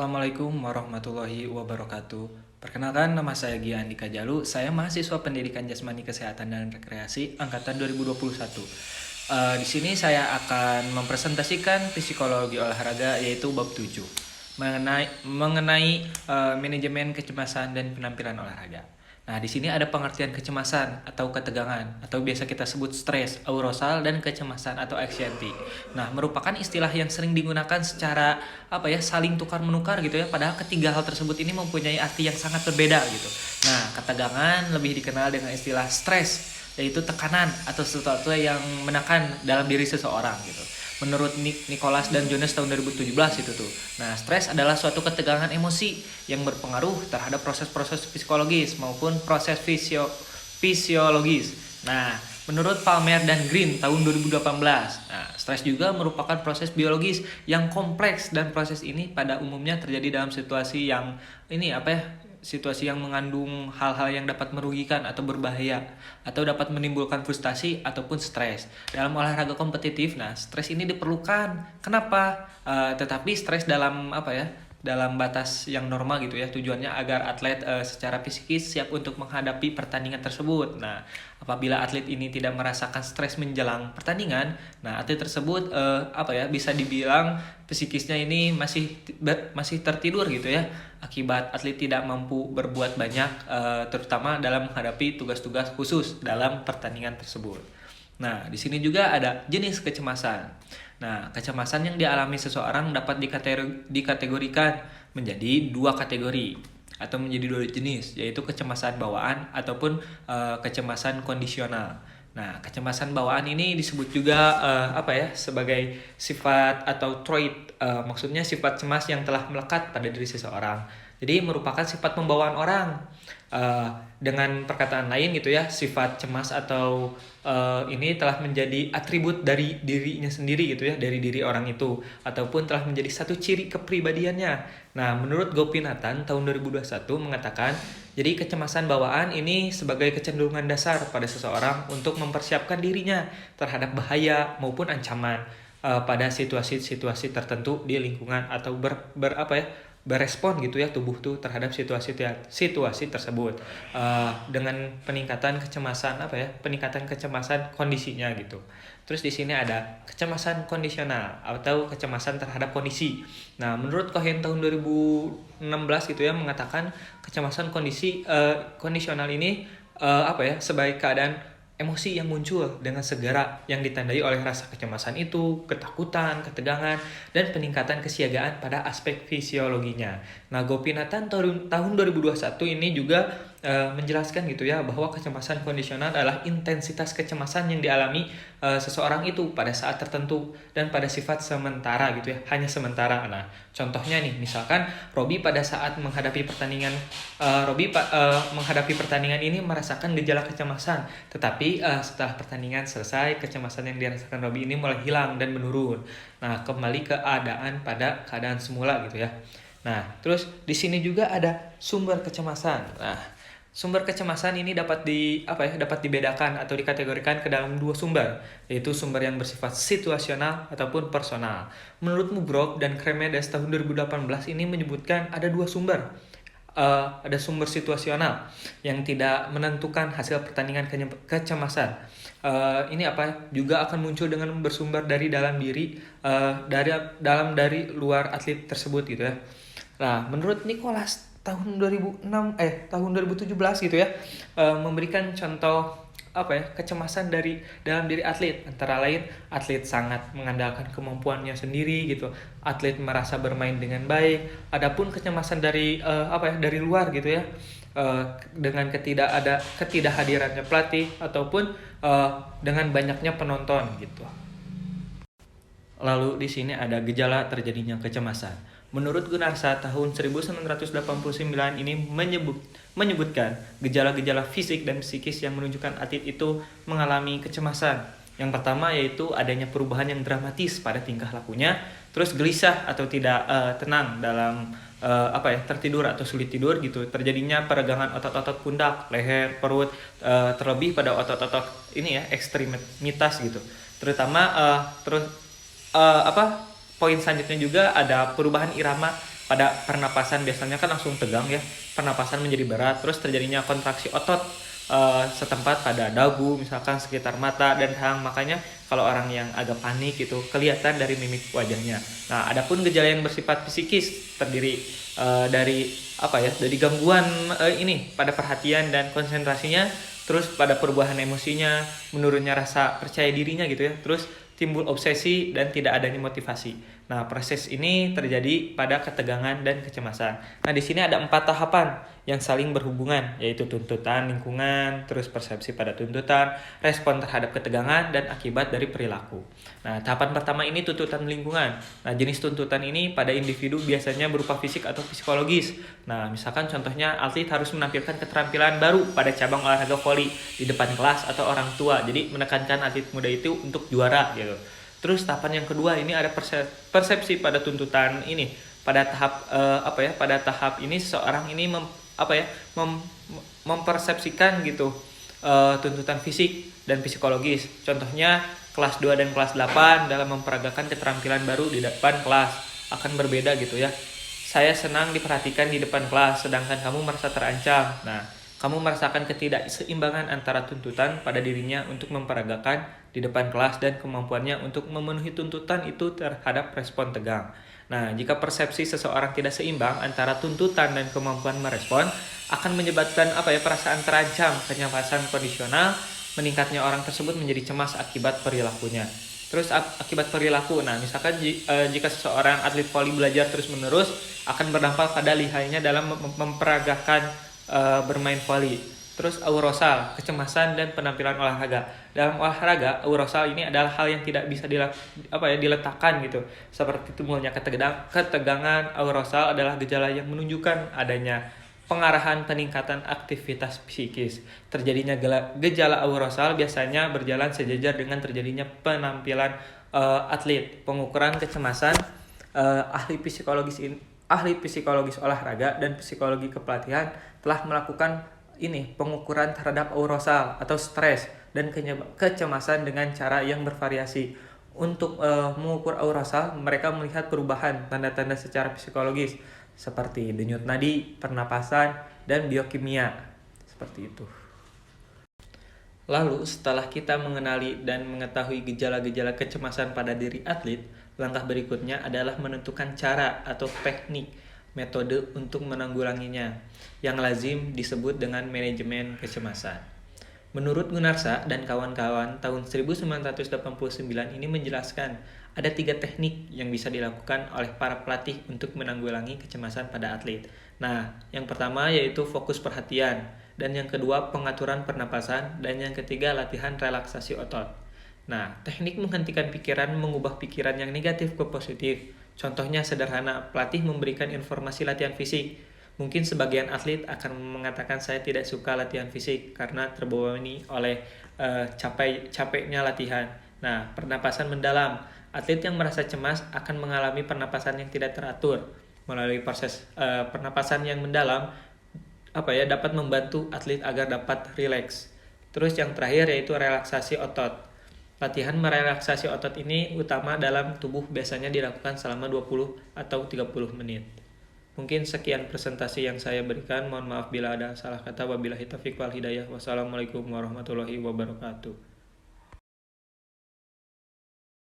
Assalamualaikum warahmatullahi wabarakatuh. Perkenalkan, nama saya Gia Andika Jalu. Saya mahasiswa Pendidikan Jasmani Kesehatan dan Rekreasi angkatan 2021. Di sini saya akan mempresentasikan psikologi olahraga, yaitu bab 7 mengenai manajemen kecemasan dan penampilan olahraga. Nah, di sini ada pengertian kecemasan atau ketegangan atau biasa kita sebut stres, arousal, dan kecemasan atau anxiety. Nah, merupakan istilah yang sering digunakan secara saling tukar menukar gitu ya. Padahal ketiga hal tersebut ini mempunyai arti yang sangat berbeda gitu. Nah, ketegangan lebih dikenal dengan istilah stres, yaitu tekanan atau sesuatu yang menekan dalam diri seseorang gitu. Menurut Nicholas dan Jones tahun 2017 itu tuh. Nah, stres adalah suatu ketegangan emosi yang berpengaruh terhadap proses-proses psikologis maupun proses fisiologis. Nah, menurut Palmer dan Green tahun 2018. Nah, stres juga merupakan proses biologis yang kompleks dan proses ini pada umumnya terjadi dalam situasi yang situasi yang mengandung hal-hal yang dapat merugikan atau berbahaya atau dapat menimbulkan frustasi ataupun stres. Dalam olahraga kompetitif, nah stres ini diperlukan. Kenapa? Tetapi stres dalam batas yang normal gitu ya. Tujuannya agar atlet secara psikis siap untuk menghadapi pertandingan tersebut. Nah, apabila atlet ini tidak merasakan stres menjelang pertandingan, nah atlet tersebut bisa dibilang psikisnya ini masih tertidur gitu ya. Akibat atlet tidak mampu berbuat banyak terutama dalam menghadapi tugas-tugas khusus dalam pertandingan tersebut. Nah, di sini juga ada jenis kecemasan. Nah, kecemasan yang dialami seseorang dapat dikategorikan menjadi dua kategori atau menjadi dua jenis, yaitu kecemasan bawaan ataupun kecemasan kondisional. Nah, kecemasan bawaan ini disebut juga sebagai sifat atau trait, maksudnya sifat cemas yang telah melekat pada diri seseorang. Jadi merupakan sifat pembawaan orang. Dengan perkataan lain gitu ya, sifat cemas atau ini telah menjadi atribut dari dirinya sendiri gitu ya, dari diri orang itu, ataupun telah menjadi satu ciri kepribadiannya. Nah, menurut Gopinathan tahun 2021 mengatakan, jadi kecemasan bawaan ini sebagai kecenderungan dasar pada seseorang untuk mempersiapkan dirinya terhadap bahaya maupun ancaman pada situasi-situasi tertentu di lingkungan atau berespon gitu ya tubuh tuh terhadap situasi tersebut dengan peningkatan kecemasan kondisinya gitu. Terus di sini ada kecemasan kondisional atau kecemasan terhadap kondisi. Nah, menurut Cohen tahun 2016 gitu ya mengatakan kecemasan kondisional ini sebagai keadaan emosi yang muncul dengan segera yang ditandai oleh rasa kecemasan itu, ketakutan, ketegangan, dan peningkatan kesiagaan pada aspek fisiologinya. Nah, Gopinathan tahun 2021 ini juga menjelaskan gitu ya bahwa kecemasan kondisional adalah intensitas kecemasan yang dialami seseorang itu pada saat tertentu dan pada sifat sementara gitu ya, hanya sementara. Nah, contohnya nih, misalkan Robi pada saat menghadapi pertandingan ini merasakan gejala kecemasan, tetapi setelah pertandingan selesai, kecemasan yang dirasakan Robi ini mulai hilang dan menurun. Nah, kembali pada keadaan semula gitu ya. Nah, terus di sini juga ada sumber kecemasan. Nah, sumber kecemasan ini dapat dibedakan atau dikategorikan ke dalam dua sumber, yaitu sumber yang bersifat situasional ataupun personal. Menurut Mubrok dan Cremedes tahun 2018 ini menyebutkan ada dua sumber. Ada sumber situasional yang tidak menentukan hasil pertandingan kecemasan. Ini juga akan muncul dengan bersumber dari dalam diri, dari luar atlet tersebut gitu ya. Nah, menurut Nicholas tahun 2017 gitu ya, memberikan contoh kecemasan dari dalam diri atlet, antara lain atlet sangat mengandalkan kemampuannya sendiri gitu, atlet merasa bermain dengan baik. Adapun kecemasan dari dari luar gitu ya, dengan ketidakhadirannya pelatih ataupun dengan banyaknya penonton gitu. Lalu di sini ada gejala terjadinya kecemasan. Menurut Gunarsa tahun 1989 ini menyebutkan gejala-gejala fisik dan psikis yang menunjukkan atlet itu mengalami kecemasan. Yang pertama yaitu adanya perubahan yang dramatis pada tingkah lakunya, terus gelisah atau tidak tenang dalam tertidur atau sulit tidur gitu, terjadinya peregangan otot-otot pundak, leher, perut, terlebih pada otot-otot ini ya ekstremitas gitu. Terutama poin selanjutnya juga ada perubahan irama pada pernapasan biasanya kan langsung tegang ya, pernapasan menjadi berat, terus terjadinya kontraksi otot setempat pada dagu, misalkan sekitar mata dan rahang. Makanya kalau orang yang agak panik itu kelihatan dari mimik wajahnya. Nah, adapun gejala yang bersifat psikis terdiri dari apa ya? Dari gangguan ini pada perhatian dan konsentrasinya, terus pada perubahan emosinya, menurunnya rasa percaya dirinya gitu ya. Terus timbul obsesi dan tidak adanya motivasi. Nah, proses ini terjadi pada ketegangan dan kecemasan. Nah, di sini ada 4 tahapan yang saling berhubungan, yaitu tuntutan lingkungan, terus persepsi pada tuntutan, respon terhadap ketegangan, dan akibat dari perilaku. Nah, tahapan pertama ini tuntutan lingkungan. Nah, jenis tuntutan ini pada individu biasanya berupa fisik atau psikologis. Nah, misalkan contohnya atlet harus menampilkan keterampilan baru pada cabang olahraga voli di depan kelas atau orang tua. Jadi menekankan atlet muda itu untuk juara gitu. Terus tahapan yang kedua ini ada persepsi pada tuntutan ini. Pada tahap pada tahap ini seseorang ini mempersepsikan gitu tuntutan fisik dan psikologis. Contohnya kelas 2 dan kelas 8 dalam memperagakan keterampilan baru di depan kelas akan berbeda gitu ya. Saya senang diperhatikan di depan kelas, sedangkan kamu merasa terancam. Nah, kamu merasakan ketidakseimbangan antara tuntutan pada dirinya untuk memperagakan di depan kelas dan kemampuannya untuk memenuhi tuntutan itu terhadap respon tegang. Nah, jika persepsi seseorang tidak seimbang antara tuntutan dan kemampuan merespon, akan menyebabkan perasaan terancam, kecemasan kondisional, meningkatnya orang tersebut menjadi cemas akibat perilakunya. Terus akibat perilaku, nah misalkan jika seseorang atlet voli belajar terus-menerus akan berdampak pada lihainya dalam memperagakan bermain voli. Terus aurosal, kecemasan dan penampilan olahraga. Dalam olahraga, aurosal ini adalah hal yang tidak bisa diletakkan gitu. Seperti timbulnya ketegangan, aurosal adalah gejala yang menunjukkan adanya pengarahan peningkatan aktivitas psikis. Terjadinya gejala aurosal biasanya berjalan sejajar dengan terjadinya penampilan atlet. Pengukuran kecemasan, ahli psikologis olahraga dan psikologi kepelatihan telah melakukan pengukuran terhadap aurosal atau stres dan kecemasan dengan cara yang bervariasi. Untuk mengukur aurosal, mereka melihat perubahan tanda-tanda secara psikologis seperti denyut nadi, pernapasan, dan biokimia. Seperti itu. Lalu, setelah kita mengenali dan mengetahui gejala-gejala kecemasan pada diri atlet, langkah berikutnya adalah menentukan cara atau teknik metode untuk menanggulanginya, yang lazim disebut dengan manajemen kecemasan. Menurut Gunarsa dan kawan-kawan, tahun 1989 ini menjelaskan ada 3 teknik yang bisa dilakukan oleh para pelatih untuk menanggulangi kecemasan pada atlet. Nah, yang pertama yaitu fokus perhatian, dan yang kedua pengaturan pernapasan, dan yang ketiga latihan relaksasi otot. Nah, teknik menghentikan pikiran mengubah pikiran yang negatif ke positif. Contohnya sederhana, pelatih memberikan informasi latihan fisik. Mungkin sebagian atlet akan mengatakan saya tidak suka latihan fisik karena terbebani oleh capeknya latihan. Nah, pernapasan mendalam. Atlet yang merasa cemas akan mengalami pernapasan yang tidak teratur. Melalui proses pernapasan yang mendalam dapat membantu atlet agar dapat rileks. Terus yang terakhir yaitu relaksasi otot. Latihan merelaksasi otot ini utama dalam tubuh biasanya dilakukan selama 20 atau 30 menit. Mungkin sekian presentasi yang saya berikan. Mohon maaf bila ada salah kata. Wabillahi taufiq wal hidayah. Wassalamualaikum warahmatullahi wabarakatuh.